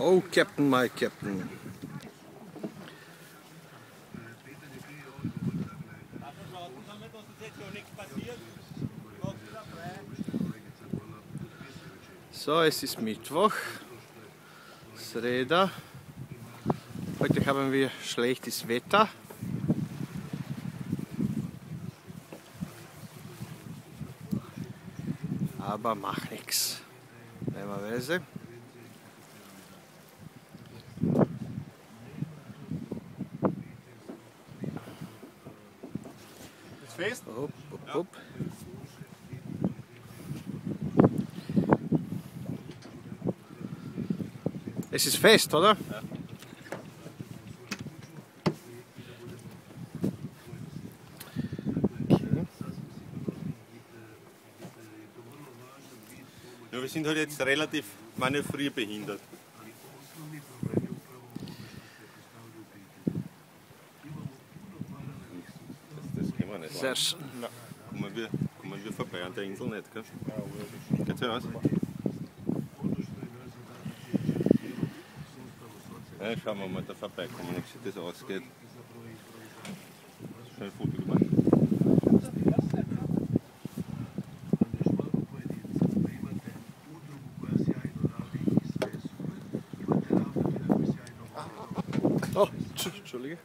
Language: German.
Oh, Captain, my Captain. So, es ist Mittwoch, Sreda. Heute haben wir schlechtes Wetter. Aber macht nichts. Normalerweise. Ist fest? Hopp, hopp, hopp. Es ist fest, oder? Ja. Okay. Ja, wir sind halt jetzt relativ manövrierbehindert. Das können wir nicht. Sehr schön. Nein. Kommen wir vorbei an der Insel nicht, gell? Geht's ja aus? Ja, schauen wir mal da vorbeikommen, wie das ausgeht. Schnell ein Foto gemacht. Oh, Entschuldige.